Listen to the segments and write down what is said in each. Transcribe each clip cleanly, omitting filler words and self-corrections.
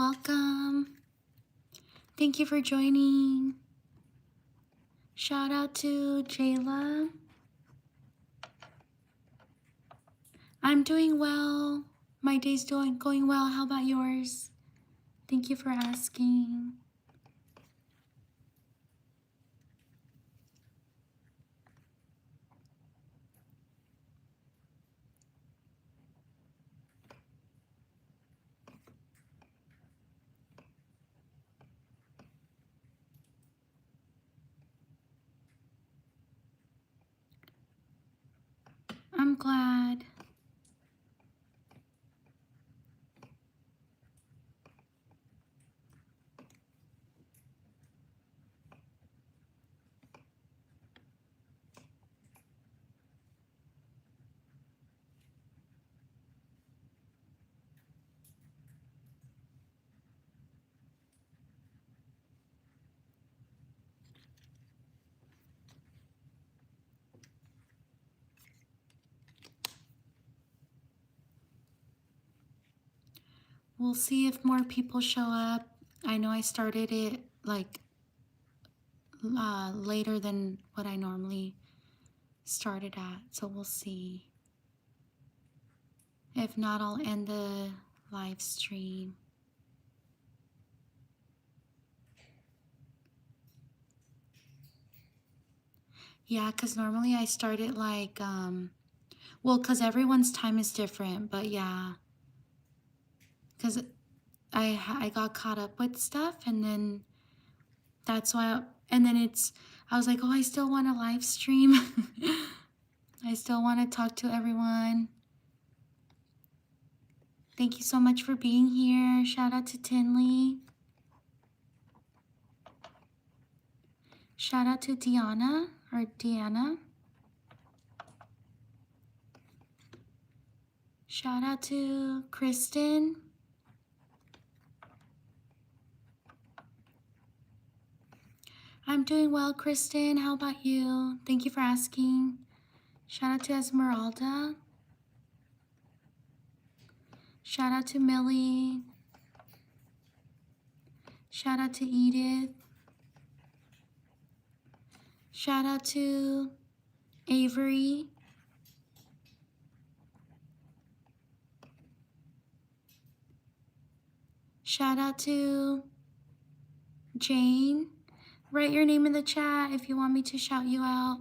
welcome. Thank you for joining. Shout out to Jayla. I'm doing well. My day's going well. How about yours? Thank you for asking. I'm glad. We'll see if more people show up. I know I started it like later than what I normally started at, so we'll see. If not, I'll end the live stream. Yeah, because normally I start it like, well, because everyone's time is different, but yeah. Because I got caught up with stuff, and then that's why, and then I was like, oh, I still want to live stream. I still want to talk to everyone. Thank you so much for being here. Shout out to Tinley. Shout out to Deanna. Shout out to Kristen. I'm doing well, Kristen. How about you? Thank you for asking. Shout out to Esmeralda. Shout out to Millie. Shout out to Edith. Shout out to Avery. Shout out to Jane. Write your name in the chat if you want me to shout you out.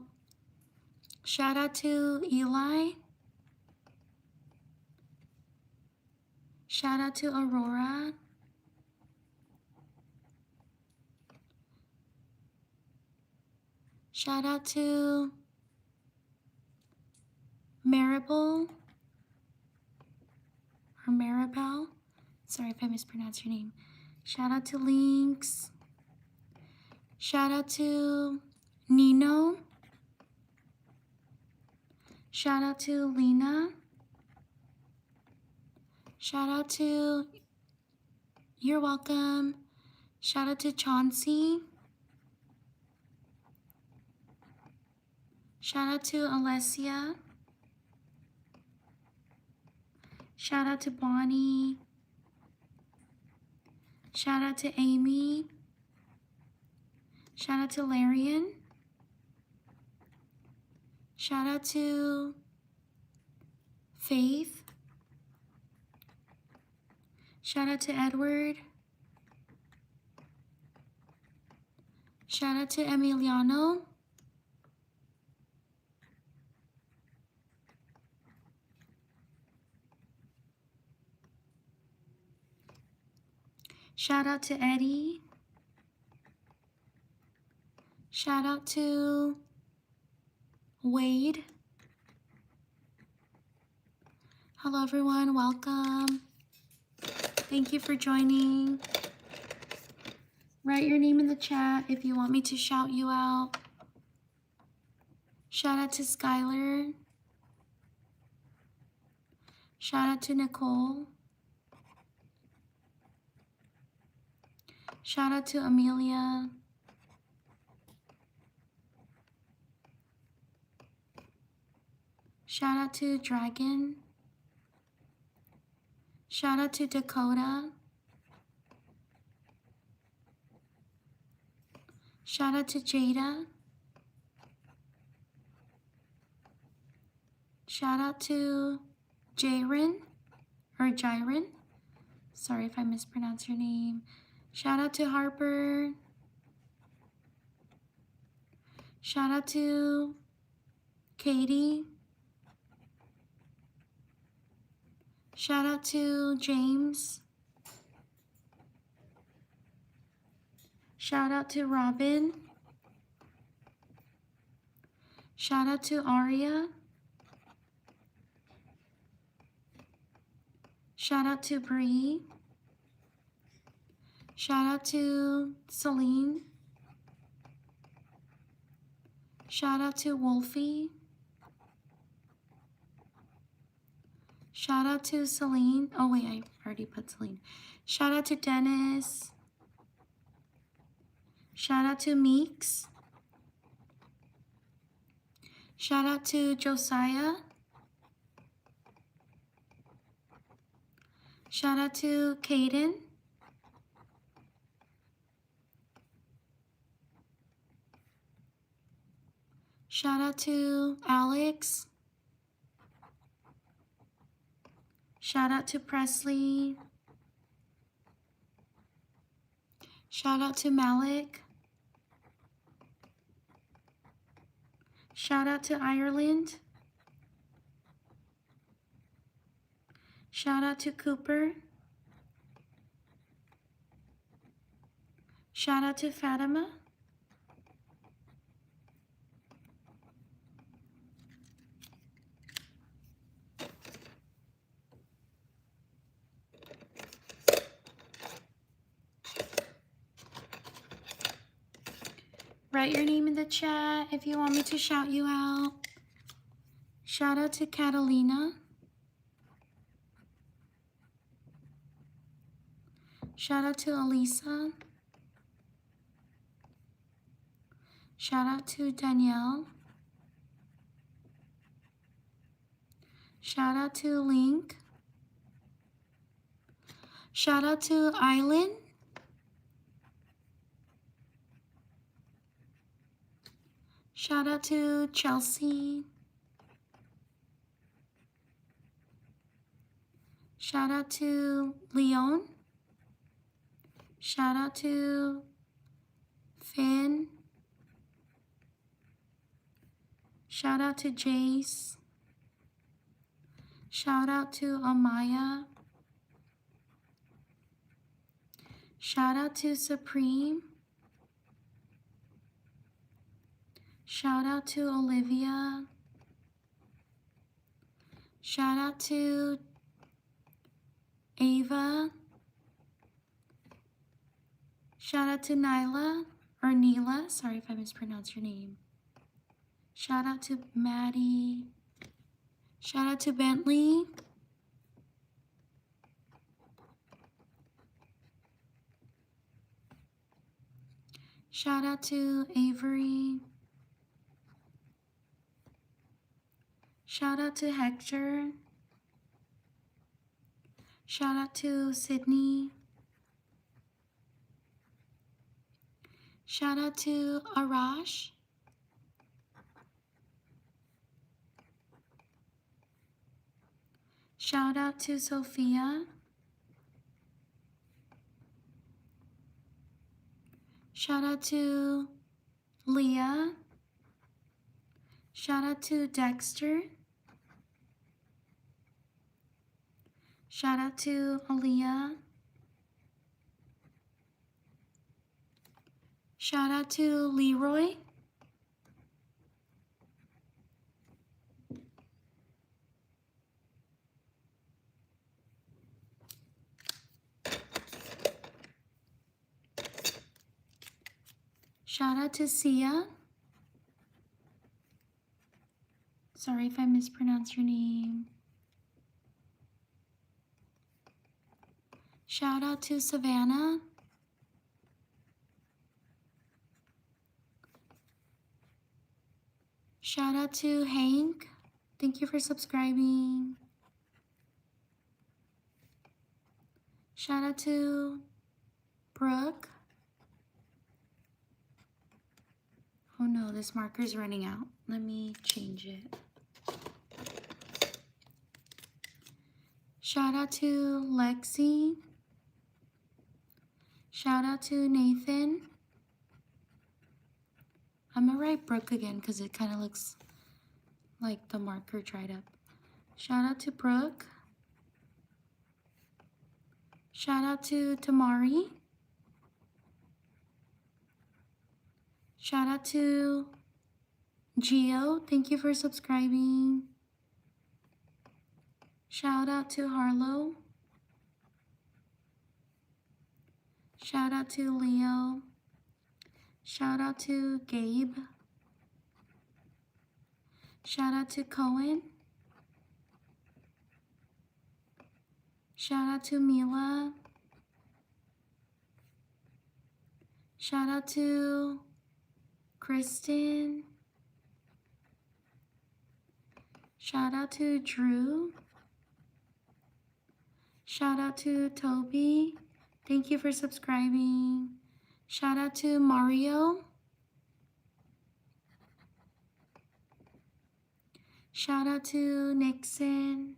Shout out to Eli. Shout out to Aurora. Shout out to Maribel or Maribel. Sorry if I mispronounced your name. Shout out to Lynx. Shout out to Nino. Shout out to Lena. Shout out to, you're welcome. Shout out to Chauncey. Shout out to Alessia. Shout out to Bonnie. Shout out to Amy. Shout out to Larian. Shout out to Faith. Shout out to Edward. Shout out to Emiliano. Shout out to Eddie. Shout out to Wade. Hello everyone, welcome. Thank you for joining. Write your name in the chat if you want me to shout you out. Shout out to Skylar. Shout out to Nicole. Shout out to Amelia. Shout out to Dragon. Shout out to Dakota. Shout out to Jada. Shout out to Jaren or Jiren. Sorry if I mispronounce your name. Shout out to Harper. Shout out to Katie. Shout out to James. Shout out to Robin. Shout out to Aria. Shout out to Bree. Shout out to Celine. Shout out to Wolfie. Shout out to Celine. Oh wait, I already put Celine. Shout out to Dennis. Shout out to Meeks. Shout out to Josiah. Shout out to Kaden. Shout out to Alex. Shout out to Presley. Shout out to Malik. Shout out to Ireland. Shout out to Cooper. Shout out to Fatima. Write your name in the chat if you want me to shout you out. Shout out to Catalina. Shout out to Elisa. Shout out to Danielle. Shout out to Link. Shout out to Island. Shout out to Chelsea. Shout out to Leon. Shout out to Finn. Shout out to Jace. Shout out to Amaya. Shout out to Supreme. Shout out to Olivia. Shout out to Ava. Shout out to Nyla, or Neela. Sorry if I mispronounced your name. Shout out to Maddie. Shout out to Bentley. Shout out to Avery. Shout out to Hector. Shout out to Sydney. Shout out to Arash. Shout out to Sophia. Shout out to Leah. Shout out to Dexter. Shout out to Aaliyah. Shout out to Leroy. Shout out to Sia. Sorry if I mispronounced your name. Shout out to Savannah. Shout out to Hank. Thank you for subscribing. Shout out to Brooke. Oh no, this marker's running out. Let me change it. Shout out to Lexi. Shout out to Nathan. I'm gonna write Brooke again because it kind of looks like the marker dried up. Shout out to Brooke. Shout out to Tamari. Shout out to Gio. Thank you for subscribing. Shout out to Harlow. Shout out to Leo. Shout out to Gabe. Shout out to Cohen. Shout out to Mila. Shout out to Kristen. Shout out to Drew. Shout out to Toby. Thank you for subscribing. Shout out to Mario. Shout out to Nixon.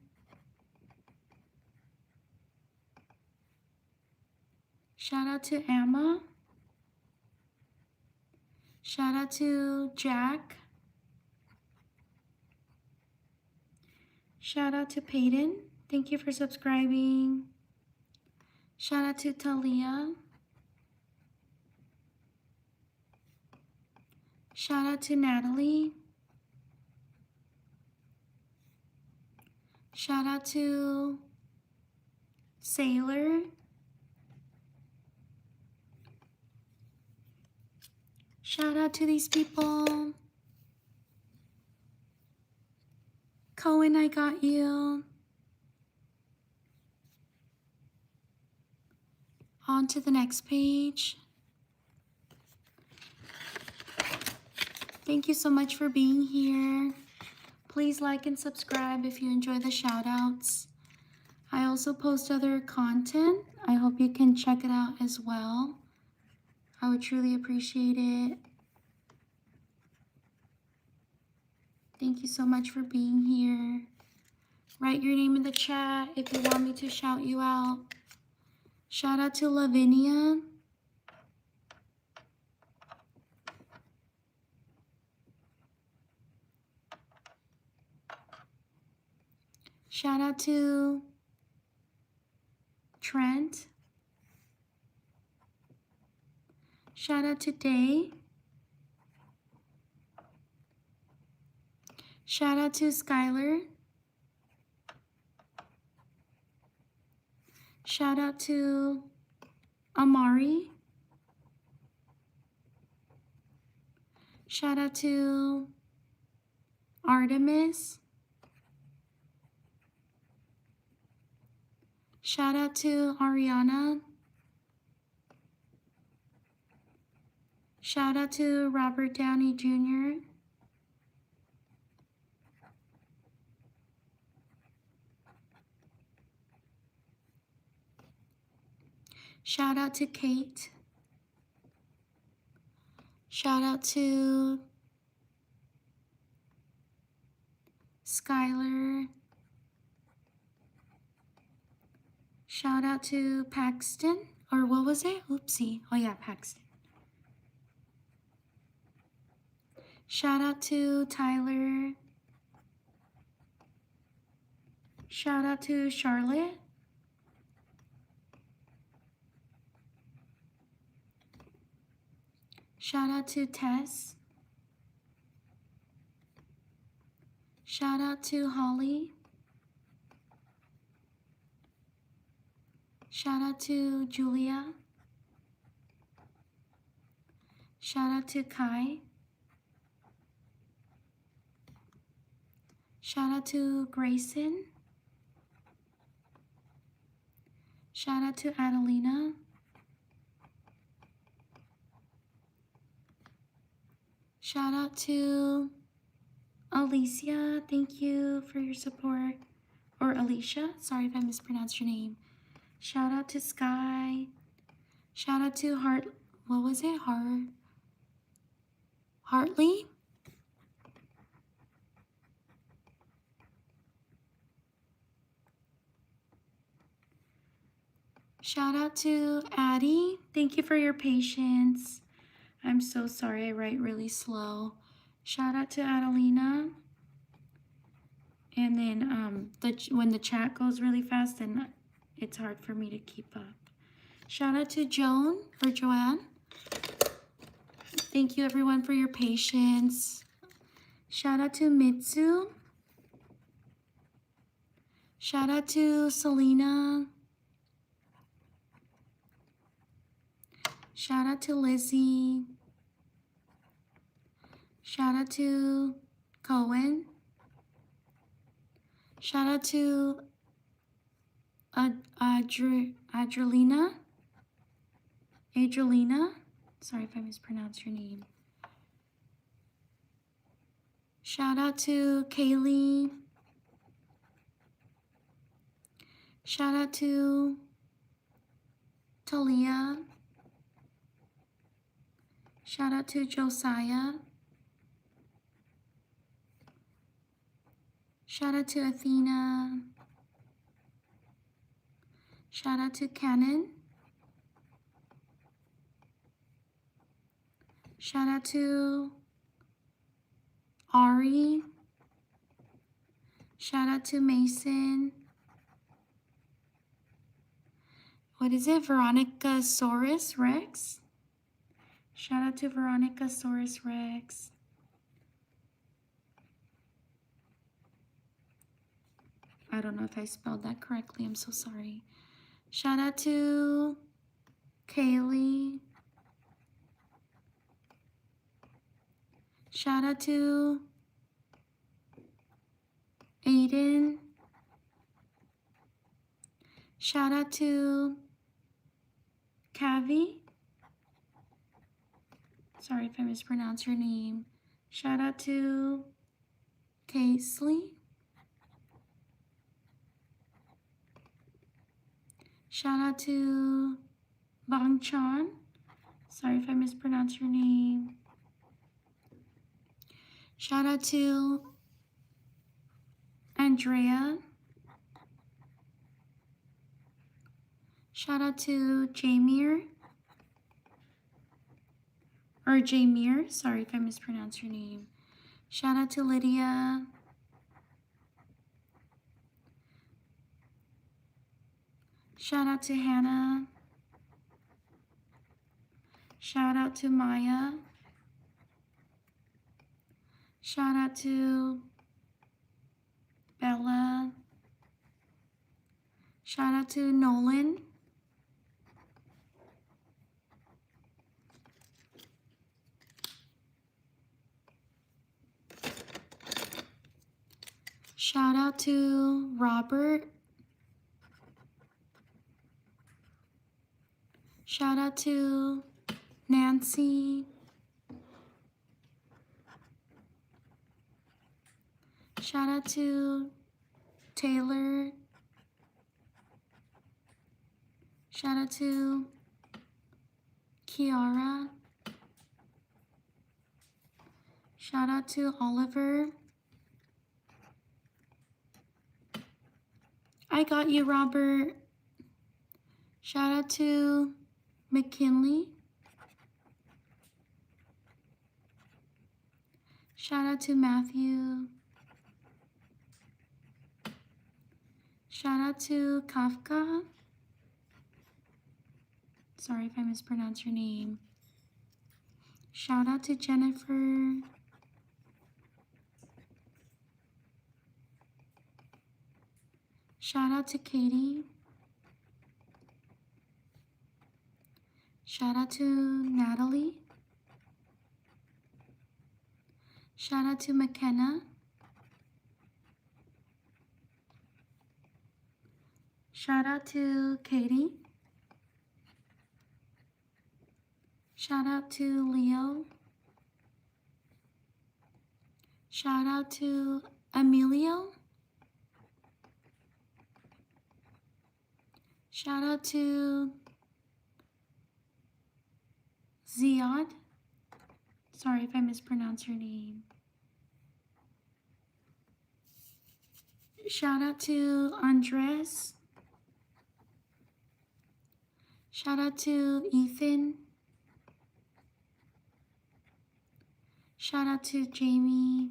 Shout out to Emma. Shout out to Jack. Shout out to Peyton. Thank you for subscribing. Shout out to Talia. Shout out to Natalie. Shout out to Sailor. Shout out to these people. Cohen, I got you. On to the next page. Thank you so much for being here. Please like and subscribe if you enjoy the shout outs. I also post other content. I hope you can check it out as well. I would truly appreciate it. Thank you so much for being here. Write your name in the chat if you want me to shout you out. Shout out to Lavinia. Shout out to Trent. Shout out to Day. Shout out to Skylar. Shout out to Amari. Shout out to Artemis. Shout out to Ariana. Shout out to Robert Downey Jr. Shout out to Kate. Shout out to Skylar. Shout out to Paxton. Or what was it? Oopsie. Oh yeah, Paxton. Shout out to Tyler. Shout out to Charlotte. Shout out to Tess. Shout out to Holly. Shout out to Julia. Shout out to Kai. Shout out to Grayson. Shout out to Adelina. Shout out to Alicia. Thank you for your support. Or Alicia. Sorry if I mispronounced your name. Shout out to Sky. Shout out to Heart. What was it? Hartley. Shout out to Addie. Thank you for your patience. I'm so sorry I write really slow. Shout out to Adelina. And then when the chat goes really fast, then it's hard for me to keep up. Shout out to Joan or Joanne. Thank you everyone for your patience. Shout out to Mitsu. Shout out to Selena. Shout out to Lizzie. Shout out to Cohen. Shout out to Adrelina. Sorry if I mispronounced your name. Shout out to Kaylee. Shout out to Talia. Shout out to Josiah. Shout out to Athena. Shout out to Cannon. Shout out to Ari. Shout out to Mason. What is it? Veronica Saurus Rex? Shout out to Veronica Saurus Rex. I don't know if I spelled that correctly. I'm so sorry. Shout out to Kaylee. Shout out to Aiden. Shout out to Kavi. Sorry if I mispronounced your name. Shout out to Kaisley. Shout out to Bang Chan. Sorry if I mispronounced your name. Shout out to Andrea. Shout out to Jamir. Or Jamir. Sorry if I mispronounced your name. Shout out to Lydia. Shout out to Hannah. Shout out to Maya. Shout out to Bella. Shout out to Nolan. Shout out to Robert. Shout out to Nancy. Shout out to Taylor. Shout out to Kiara. Shout out to Oliver. I got you, Robert. Shout out to McKinley. Shout out to Matthew. Shout out to Kafka. Sorry if I mispronounced your name. Shout out to Jennifer. Shout out to Katie. Shout out to Natalie. Shout out to McKenna. Shout out to Katie. Shout out to Leo. Shout out to Emilio. Shout out to Ziad. Sorry if I mispronounce your name. Shout out to Andres. Shout out to Ethan. Shout out to Jamie.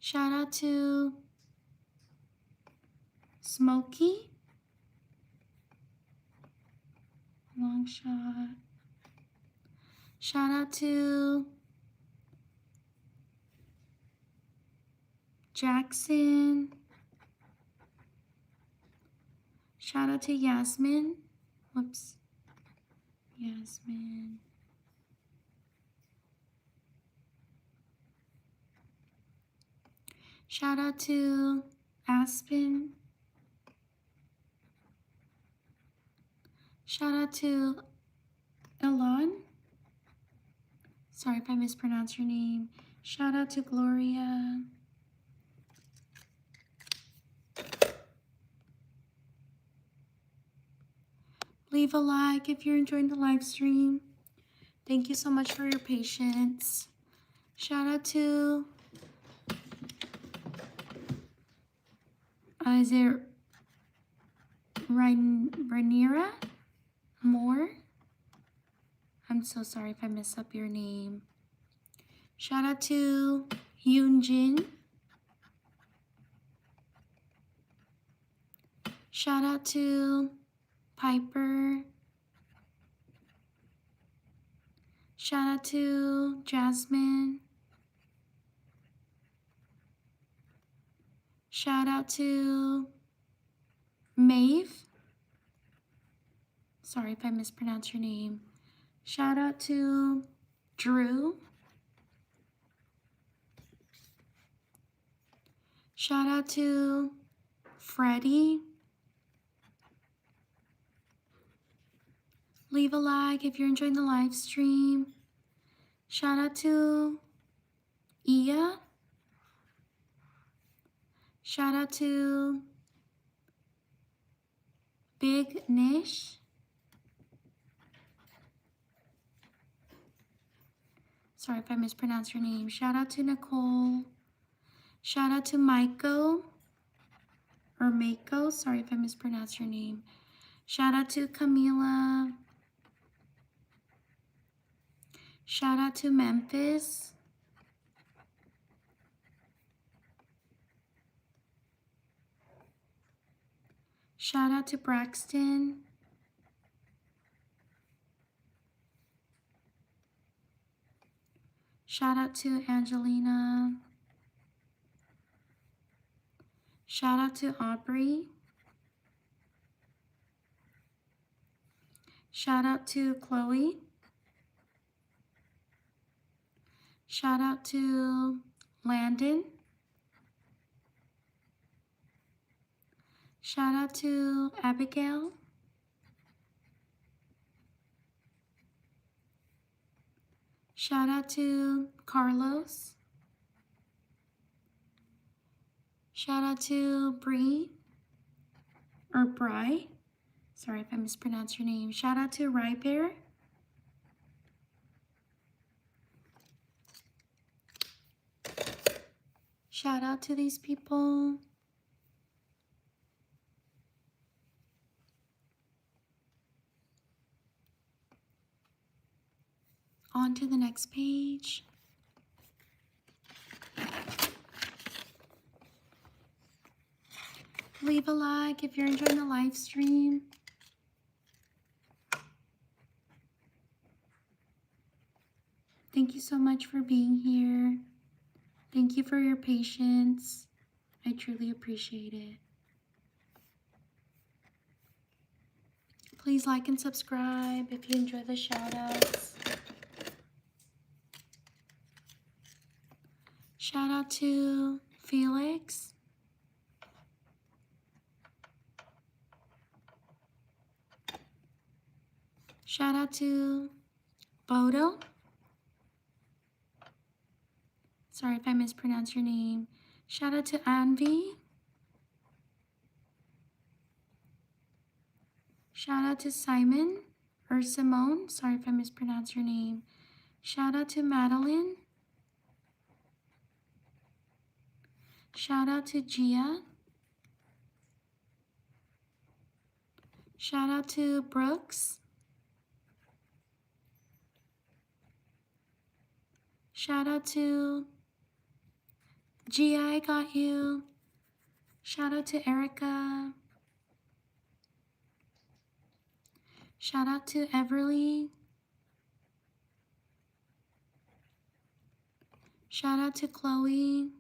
Shout out to Smokey. Long shot. Shout out to Jackson. Shout out to Yasmin. Whoops. Yasmin. Shout out to Aspen. Shout out to Elon. Sorry if I mispronounce your name. Shout out to Gloria. Leave a like if you're enjoying the live stream. Thank you so much for your patience. Shout out to, is it Rhaenyra Moore? I'm so sorry if I mess up your name. Shout out to Yoonjin. Shout out to Piper. Shout out to Jasmine. Shout out to Maeve. Sorry if I mispronounce your name. Shout out to Drew. Shout out to Freddie. Leave a like if you're enjoying the live stream. Shout out to Ia. Shout out to Big Nish. Sorry if I mispronounce your name. Shout out to Nicole. Shout out to Maiko. Or Mako. Sorry if I mispronounce your name. Shout out to Camila. Shout out to Memphis. Shout out to Braxton. Shout out to Angelina. Shout out to Aubrey. Shout out to Chloe. Shout out to Landon. Shout out to Abigail. Shout out to Carlos. Shout out to Bree or Bri. Sorry if I mispronounced your name. Shout out to Rye Bear. Shout out to these people. On to the next page. Leave a like if you're enjoying the live stream. Thank you so much for being here. Thank you for your patience. I truly appreciate it. Please like and subscribe if you enjoy the shout outs. Shout out to Felix. Shout out to Bodo. Sorry if I mispronounced your name. Shout out to Anvi. Shout out to Simon or Simone. Sorry if I mispronounced your name. Shout out to Madeline. Shout out to Gia. Shout out to Brooks. Shout out to Gia, I got you. Shout out to Erica. Shout out to Everly. Shout out to Chloe.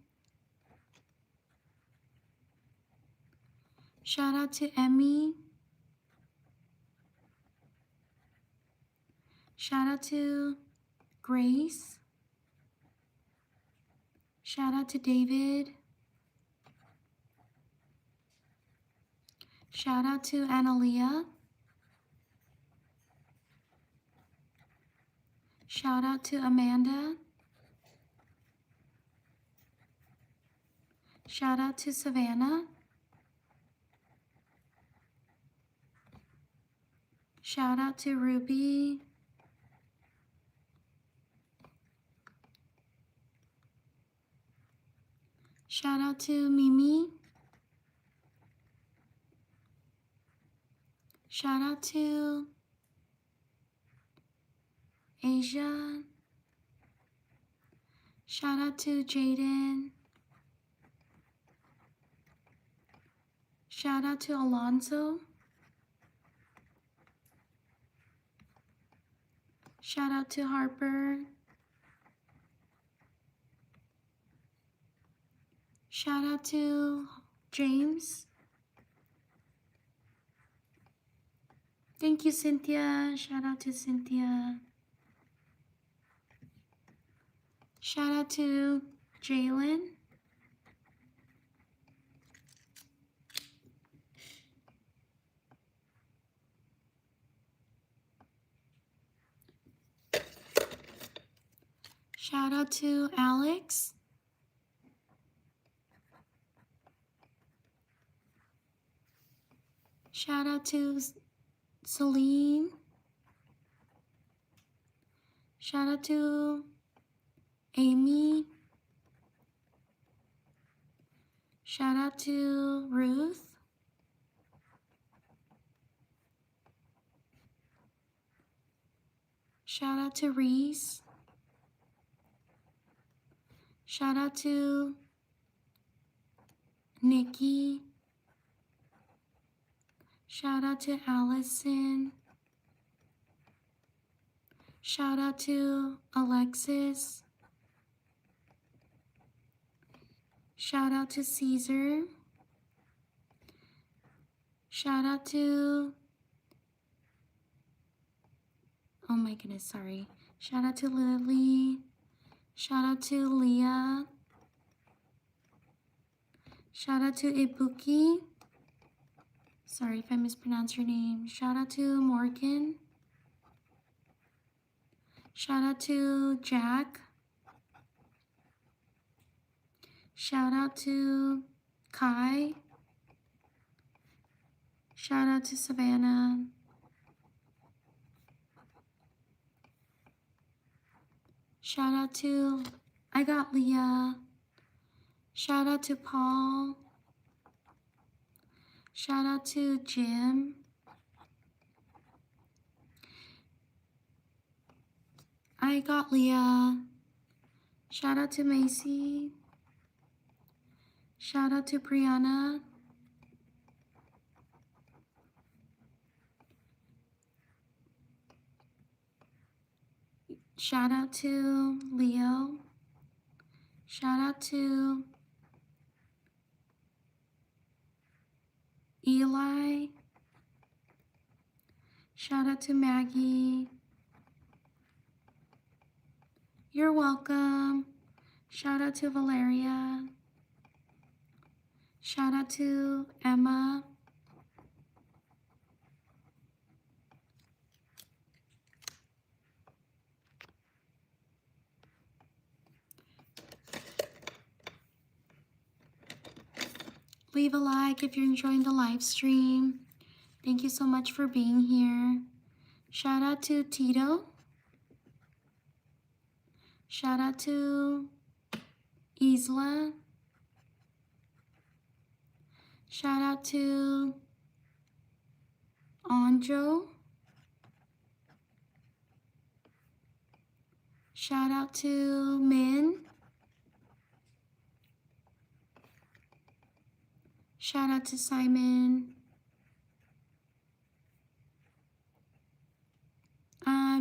Shout out to Emmy. Shout out to Grace. Shout out to David. Shout out to Analia. Shout out to Amanda. Shout out to Savannah. Shout out to Ruby. Shout out to Mimi. Shout out to Asia. Shout out to Jaden. Shout out to Alonso. Shout out to Harper. Shout out to James. Thank you, Cynthia. Shout out to Cynthia. Shout out to Jalen. Shout out to Alex. Shout out to Celine. Shout out to Amy. Shout out to Ruth. Shout out to Reese. Shout out to Nikki. Shout out to Allison. Shout out to Alexis. Shout out to Caesar. Shout out to, oh my goodness, sorry. Shout out to Lily. Shout out to Leah. Shout out to Ibuki. Sorry if I mispronounced your name. Shout out to Morgan. Shout out to Jack. Shout out to Kai. Shout out to Savannah. Shout out to, I got Leah. Shout out to Paul. Shout out to Jim. I got Leah. Shout out to Macy. Shout out to Brianna. Shout out to Leo. Shout out to Eli. Shout out to Maggie. You're welcome. Shout out to Valeria. Shout out to Emma. Leave a like if you're enjoying the live stream. Thank you so much for being here. Shout out to Tito. Shout out to Isla. Shout out to Anjo. Shout out to Min. Shout out to Simon.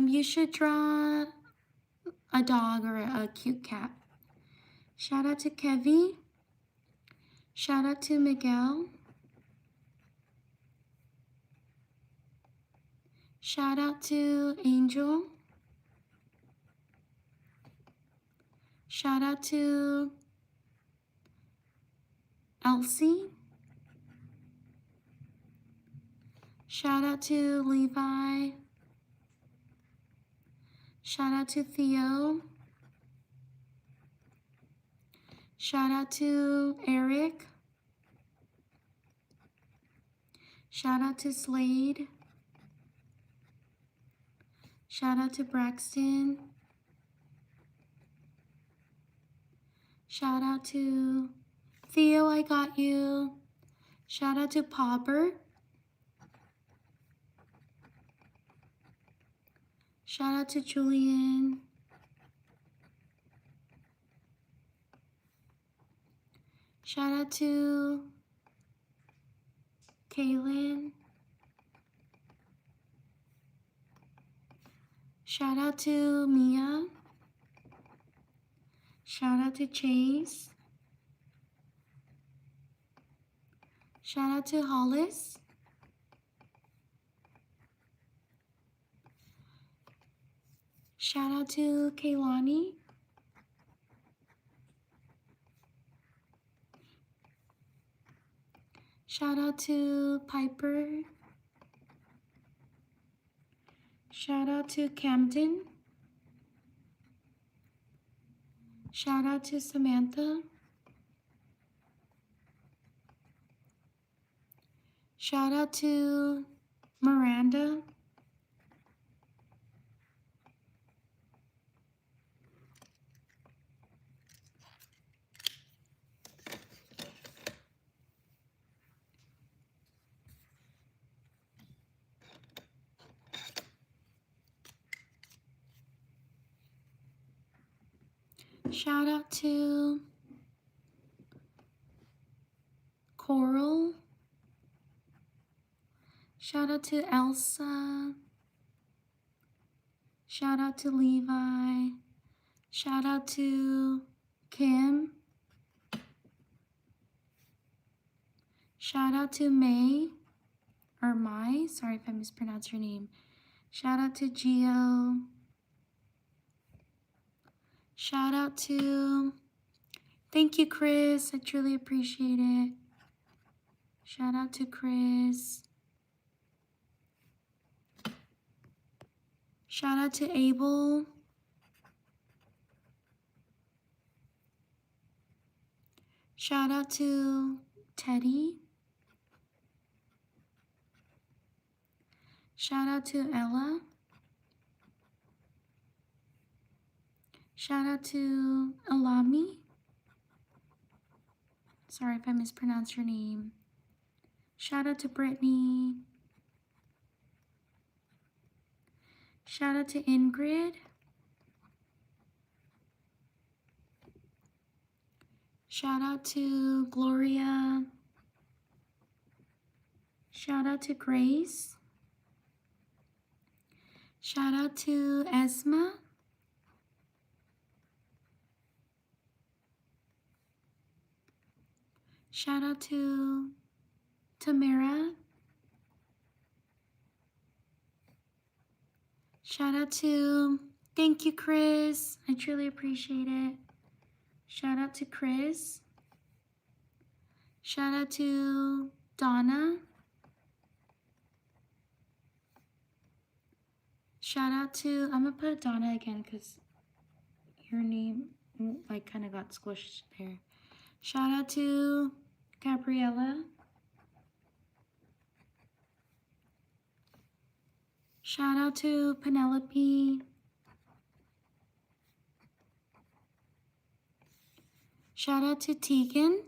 You should draw a dog or a cute cat. Shout out to Kevy. Shout out to Miguel. Shout out to Angel. Shout out to Elsie. Shout out to Levi. Shout out to Theo. Shout out to Eric. Shout out to Slade. Shout out to Braxton. Shout out to Theo, I got you. Shout out to Popper. Shout out to Julian. Shout out to Kaylin. Shout out to Mia. Shout out to Chase. Shout out to Hollis. Shout out to Kaylani. Shout out to Piper. Shout out to Camden. Shout out to Samantha. Shout out to Miranda. Shout out to Coral. Shout out to Elsa. Shout out to Levi. Shout out to Kim. Shout out to May, or Mai, sorry if I mispronounced your name. Shout out to Gio. Shout out to, thank you Chris, I truly appreciate it. Shout out to Chris. Shout out to Abel. Shout out to Teddy. Shout out to Ella. Shout out to Alami. Sorry if I mispronounced your name. Shout out to Brittany. Shout out to Ingrid. Shout out to Gloria. Shout out to Grace. Shout out to Esma. Shout out to Tamara. Shout out to, thank you Chris, I truly appreciate it. Shout out to Chris. Shout out to Donna. Shout out to, I'm gonna put Donna again because your name like kind of got squished there. Shout out to Gabriella. Shout out to Penelope. Shout out to Tegan.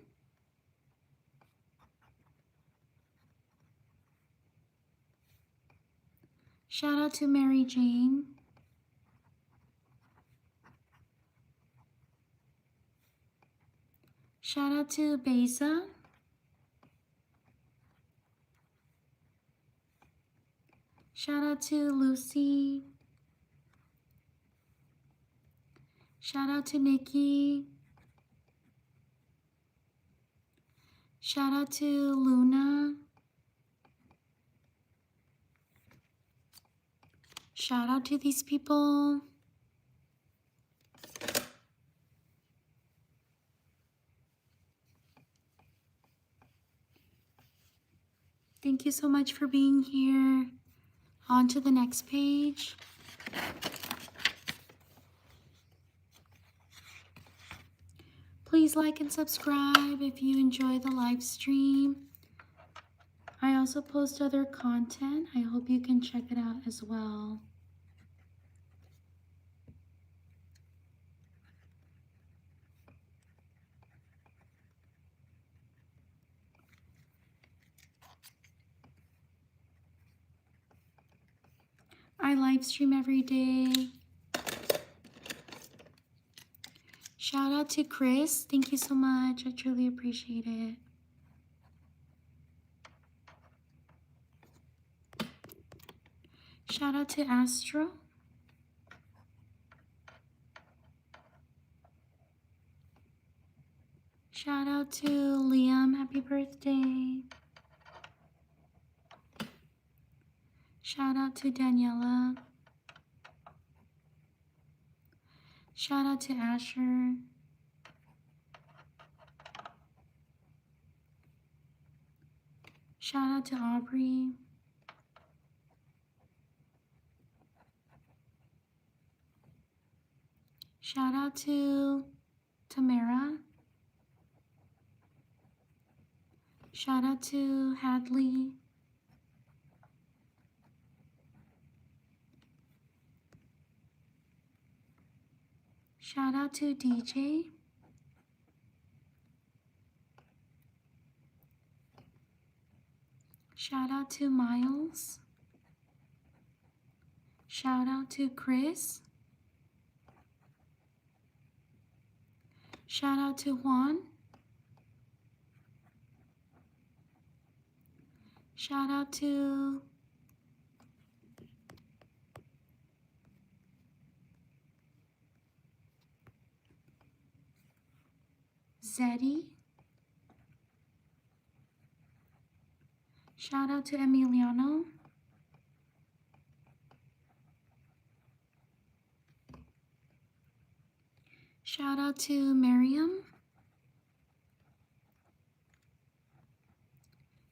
Shout out to Mary Jane. Shout out to Beza. Shout out to Lucy. Shout out to Nikki. Shout out to Luna. Shout out to these people. Thank you so much for being here. On to the next page. Please like and subscribe if you enjoy the live stream. I also post other content. I hope you can check it out as well. I live stream every day. Shout out to Chris. Thank you so much. I truly appreciate it. Shout out to Astro. Shout out to Liam. Happy birthday. Shout out to Daniela. Shout out to Asher. Shout out to Aubrey. Shout out to Tamara. Shout out to Hadley. Shout out to DJ. Shout out to Miles. Shout out to Chris. Shout out to Juan. Shout out to Zeddy. Shout out to Emiliano. Shout out to Miriam.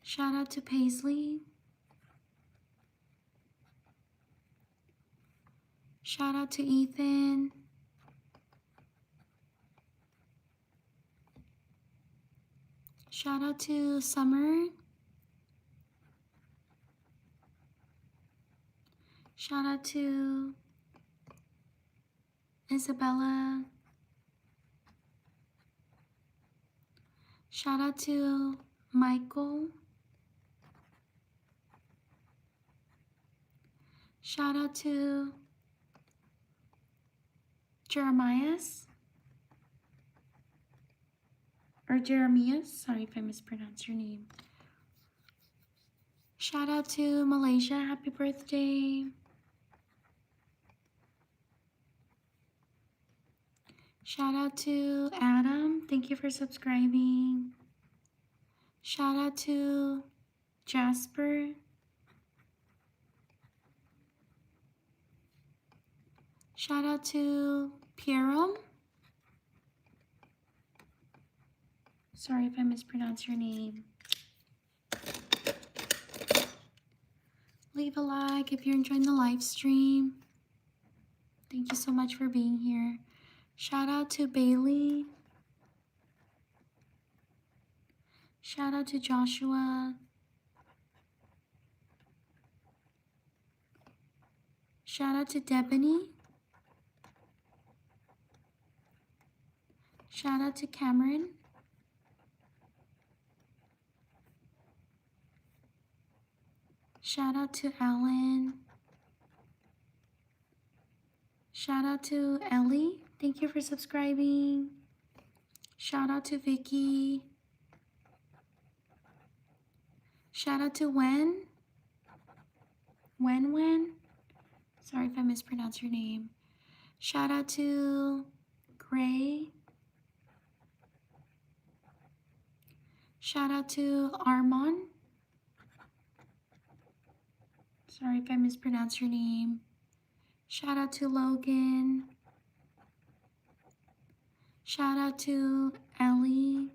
Shout out to Paisley. Shout out to Ethan. Shout out to Summer. Shout out to Isabella. Shout out to Michael. Shout out to Jeremias. Or Jeremias. Sorry if I mispronounced your name. Shout out to Malaysia. Happy birthday. Shout out to Adam. Thank you for subscribing. Shout out to Jasper. Shout out to Piero. Sorry if I mispronounced your name. Leave a like if you're enjoying the live stream. Thank you so much for being here. Shout out to Bailey. Shout out to Joshua. Shout out to Debony. Shout out to Cameron. Shout out to Alan. Shout out to Ellie. Thank you for subscribing. Shout out to Vicky. Shout out to Wen. Wen. Sorry if I mispronounced your name. Shout out to Gray. Shout out to Armand. Sorry if I mispronounced your name. Shout out to Logan. Shout out to Ellie.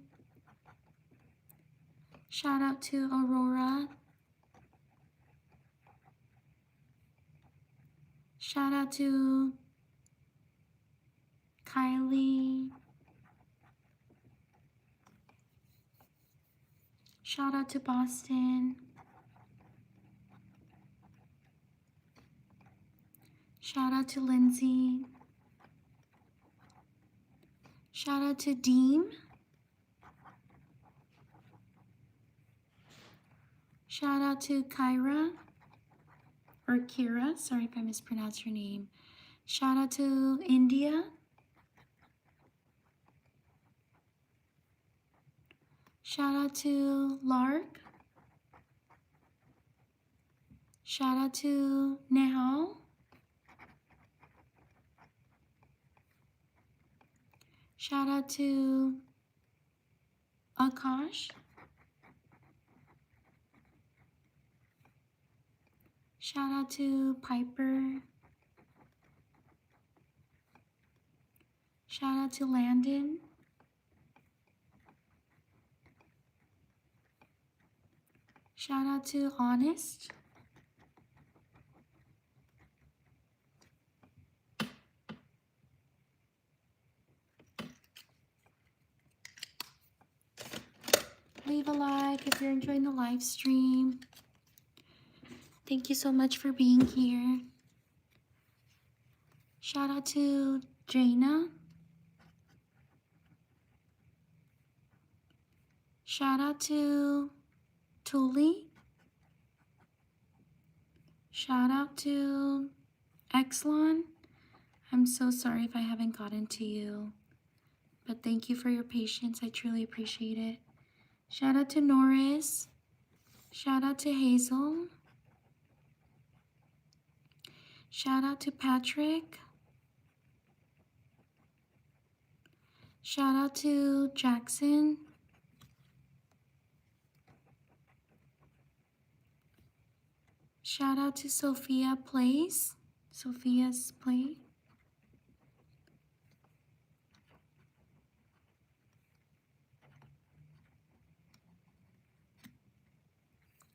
Shout out to Aurora. Shout out to Kylie. Shout out to Boston. Shout out to Lindsay. Shout out to Dean. Shout out to Kyra, or Kira, sorry if I mispronounced your name. Shout out to India. Shout out to Lark. Shout out to Nehal. Shout out to Akash. Shout out to Piper. Shout out to Landon. Shout out to Honest. Leave a like if you're enjoying the live stream. Thank you so much for being here. Shout out to Jaina. Shout out to Tuli. Shout out to Exlon. I'm so sorry if I haven't gotten to you, but thank you for your patience. I truly appreciate it. Shout out to Norris. Shout out to Hazel. Shout out to Patrick. Shout out to Jackson. Shout out to Sophia Plays. Sophia's Play.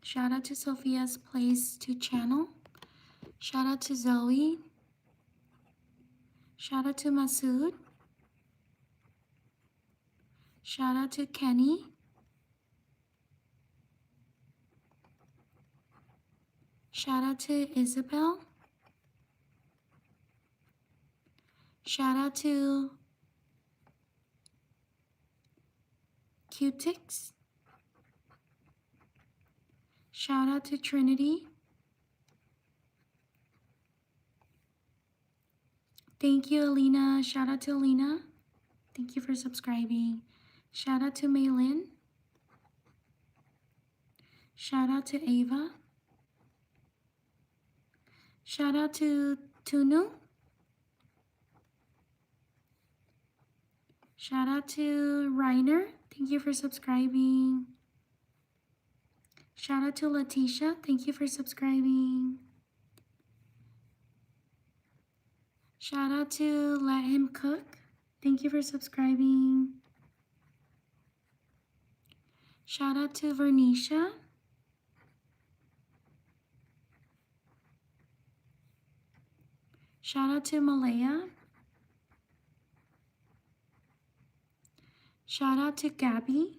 Shout out to Sophia's Plays 2 channel. Shout out to Zoe. Shout out to Masood. Shout out to Kenny. Shout out to Isabel. Shout out to Qtix. Shout out to Trinity. Thank you, Alina. Shout out to Alina. Thank you for subscribing. Shout out to Maylin. Shout out to Ava. Shout out to Tunu. Shout out to Reiner. Thank you for subscribing. Shout out to Letitia. Thank you for subscribing. Shout out to Let Him Cook. Thank you for subscribing. Shout out to Vernisha. Shout out to Malaya. Shout out to Gabby.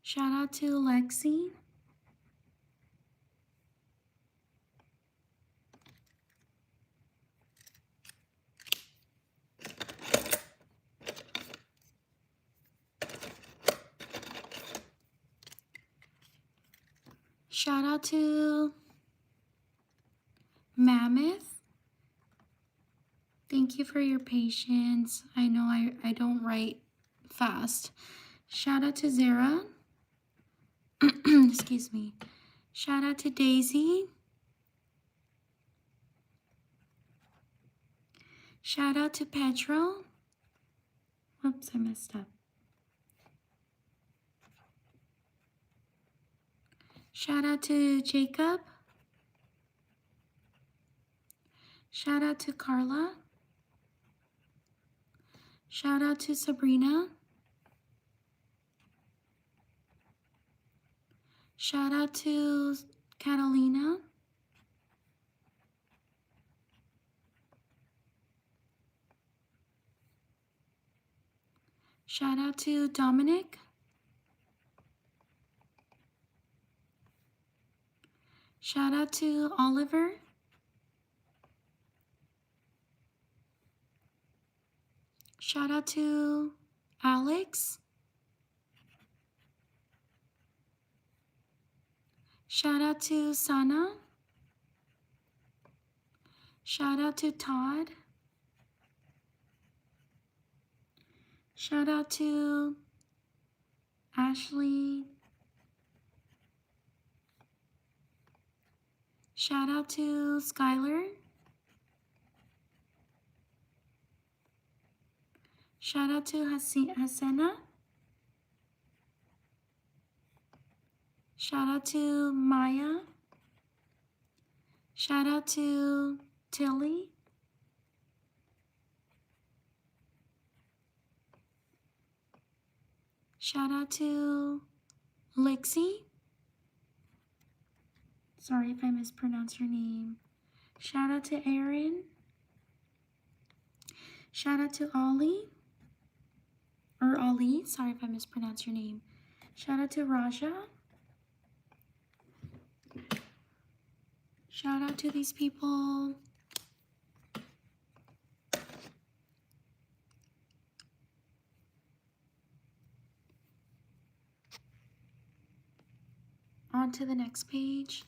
Shout out to Lexi. Shout out to Mammoth. Thank you for your patience. I know I don't write fast. Shout out to Zara. Excuse me. Shout out to Daisy. Shout out to Pedro. Oops, I messed up. Shout out to Jacob. Shout out to Carla. Shout out to Sabrina. Shout out to Catalina. Shout out to Dominic. Shout out to Oliver. Shout out to Alex. Shout out to Sana. Shout out to Todd. Shout out to Ashley. Shout out to Skylar. Shout out to Hasena. Shout out to Maya. Shout out to Tilly. Shout out to Lexi. Sorry if I mispronounce your name. Shout out to Aaron. Shout out to Ollie. Or Ali. Sorry if I mispronounce your name. Shout out to Raja. Shout out to these people. On to the next page.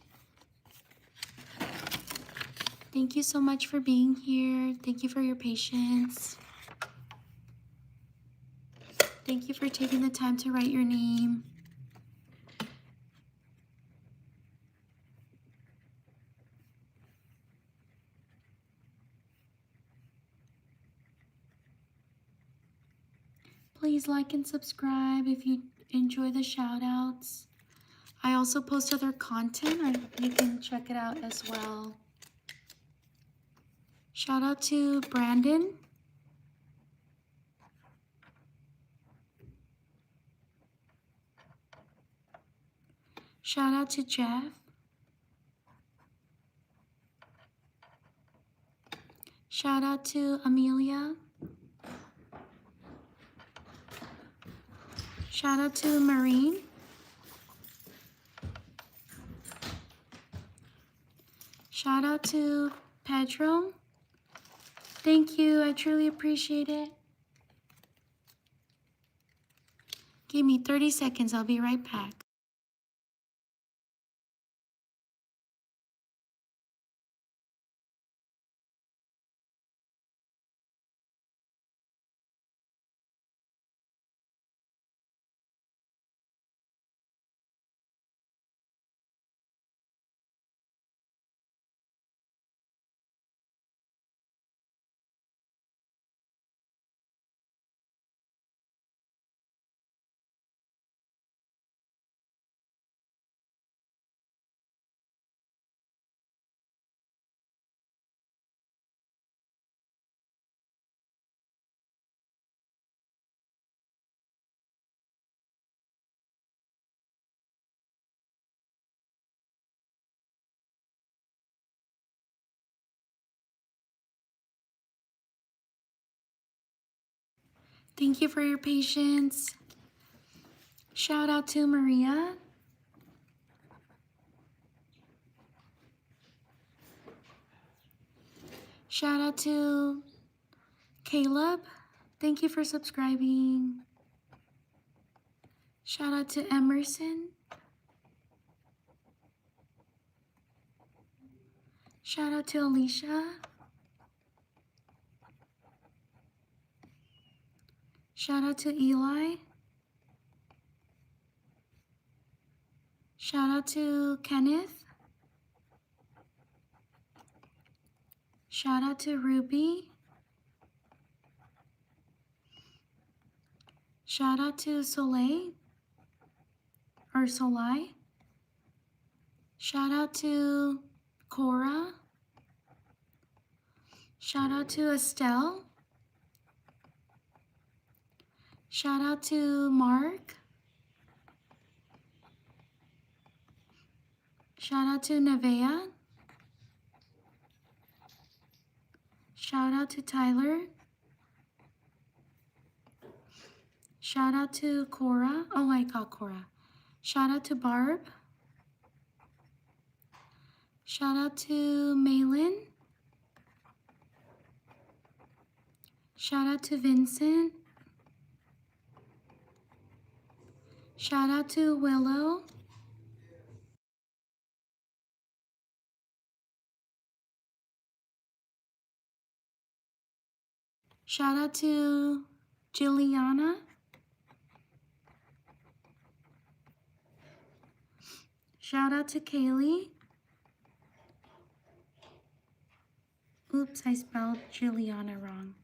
Thank you so much for being here. Thank you for your patience. Thank you for taking the time to write your name. Please like and subscribe if you enjoy the shout outs. I also post other content, or you can check it out as well. Shout out to Brandon. Shout out to Jeff. Shout out to Amelia. Shout out to Marine. Shout out to Pedro. Thank you. I truly appreciate it. Give me 30 seconds. I'll be right back. Thank you for your patience. Shout out to Maria. Shout out to Caleb. Thank you for subscribing. Shout out to Emerson. Shout out to Alicia. Shout out to Eli. Shout out to Kenneth. Shout out to Ruby. Shout out to Soleil or Soleil. Shout out to Cora. Shout out to Estelle. Shout out to Mark. Shout out to Nevea. Shout out to Tyler. Shout out to Cora. Oh, I got Cora. Shout out to Barb. Shout out to Malin. Shout out to Vincent. Shout out to Willow. Shout out to Juliana. Shout out to Kaylee. Oops, I spelled Juliana wrong.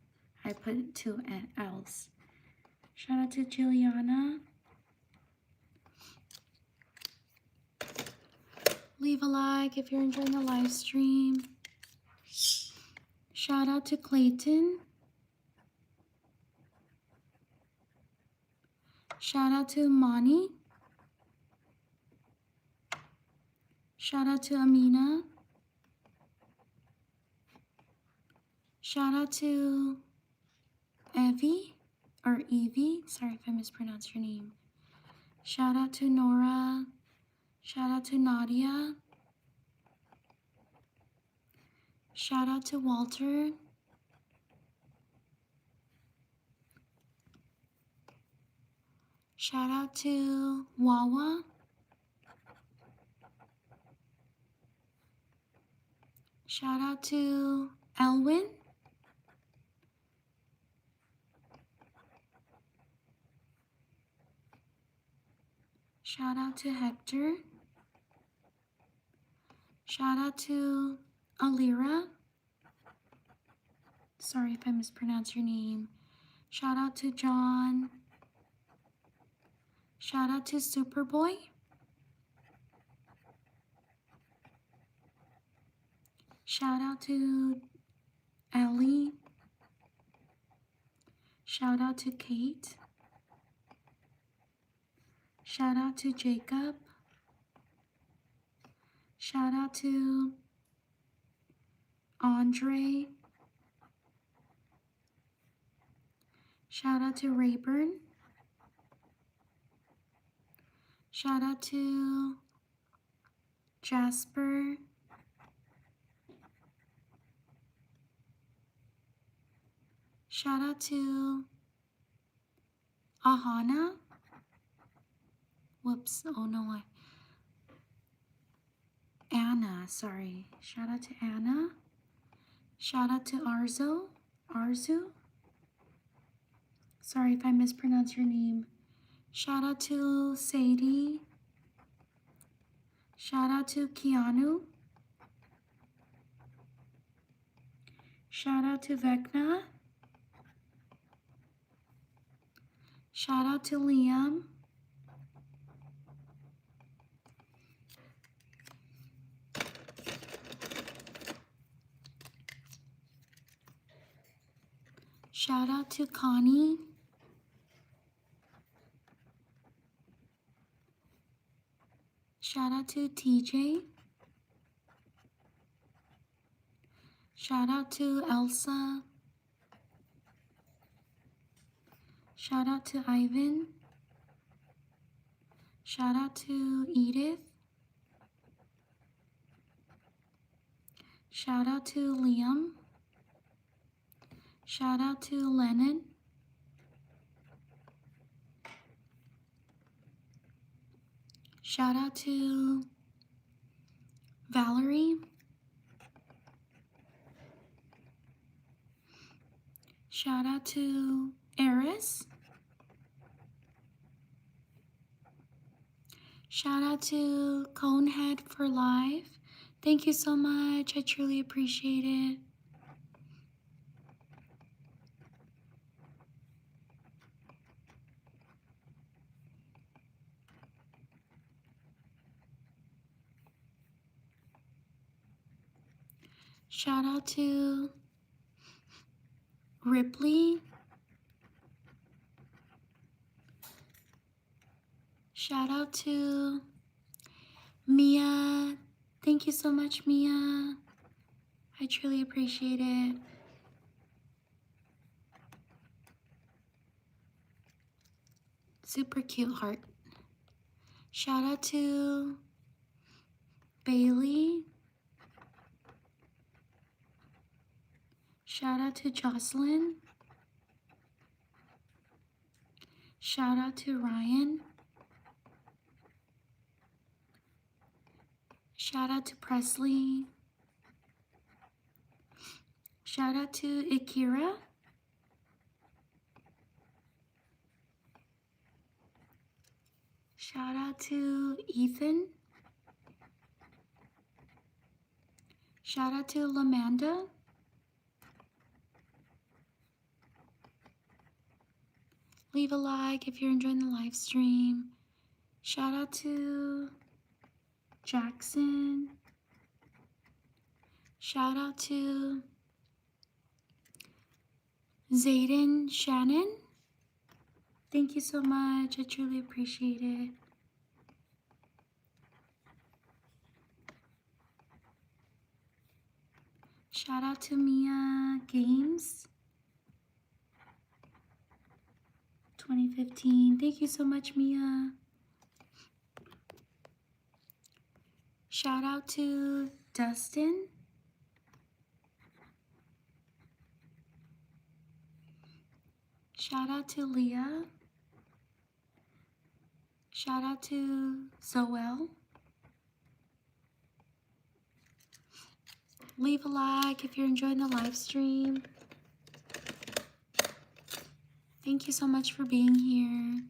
I put two L's. Shout out to Juliana. Leave a like if you're enjoying the live stream. Shout out to Clayton. Shout out to Moni. Shout out to Amina. Shout out to Evie, or Evie. Sorry if I mispronounced your name. Shout out to Nora. Shout out to Nadia. Shout out to Walter. Shout out to Wawa. Shout out to Elwin. Shout out to Hector. Shout out to Alira. Sorry if I mispronounced your name. Shout out to John. Shout out to Superboy. Shout out to Ellie. Shout out to Kate. Shout out to Jacob. Shout out to Andre. Shout out to Rayburn. Shout out to Jasper. Shout out to Ahana. Whoops, oh no, Anna, sorry. Shout out to Anna. Shout out to Arzu. Sorry if I mispronounced your name. Shout out to Sadie. Shout out to Keanu. Shout out to Vecna. Shout out to Liam. Shout out to Connie. Shout out to TJ. Shout out to Elsa. Shout out to Ivan. Shout out to Edith. Shout out to Liam. Shout out to Lennon. Shout out to Valerie. Shout out to Eris. Shout out to Conehead for life. Thank you so much. I truly appreciate it. Shout out to Ripley. Shout out to Mia. Thank you so much, Mia. I truly appreciate it. Super cute heart. Shout out to Bailey. Shout out to Jocelyn. Shout out to Ryan. Shout out to Presley. Shout out to Akira. Shout out to Ethan. Shout out to Lamanda. Leave a like if you're enjoying the live stream. Shout out to Jackson. Shout out to Zayden Shannon. Thank you so much. I truly appreciate it. Shout out to Mia Games 2015. Thank you so much, Mia. Shout out to Dustin. Shout out to Leah. Shout out to Zoel. Leave a like if you're enjoying the live stream. Thank you so much for being here.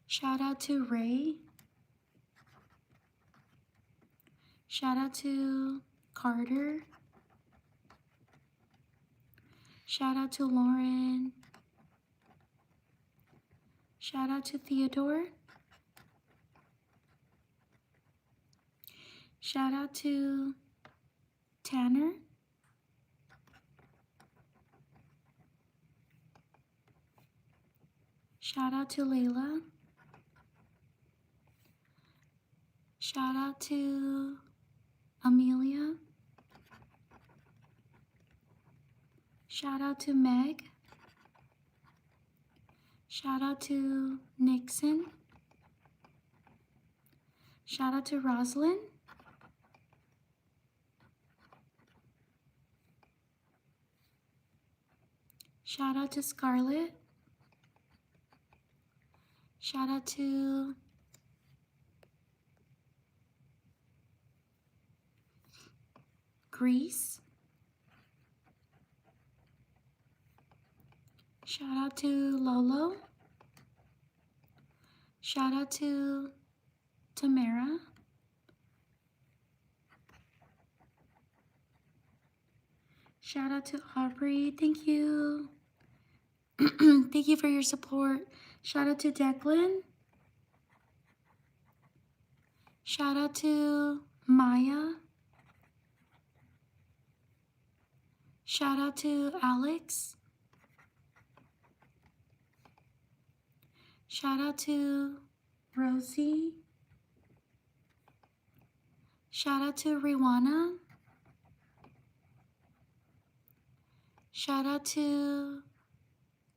Shout out to Ray. Shout out to Carter. Shout out to Lauren. Shout out to Theodore. Shout out to Tanner. Shout out to Layla. Shout out to Amelia. Shout out to Meg. Shout out to Nixon. Shout out to Roslyn. Shout out to Scarlett. Shout out to Greece. Shout out to Lolo. Shout out to Tamara. Shout out to Aubrey. Thank you. Thank you for your support. Shout out to Declan. Shout out to Maya. Shout out to Alex. Shout out to Rosie. Shout out to Riwana. Shout out to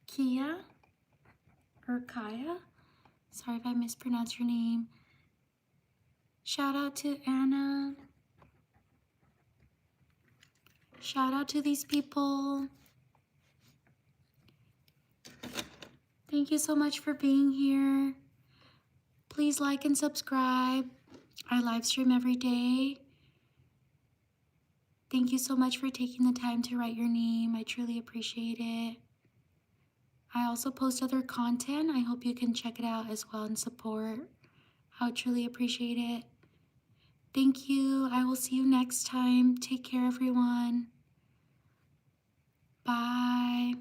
Kia or Kaya. Sorry if I mispronounced your name. Shout out to Anna. Shout out to these people. Thank you so much for being here. Please like and subscribe. I live stream every day. Thank you so much for taking the time to write your name. I truly appreciate it. I also post other content. I hope you can check it out as well and support. I would truly appreciate it. Thank you. I will see you next time. Take care, everyone. Bye.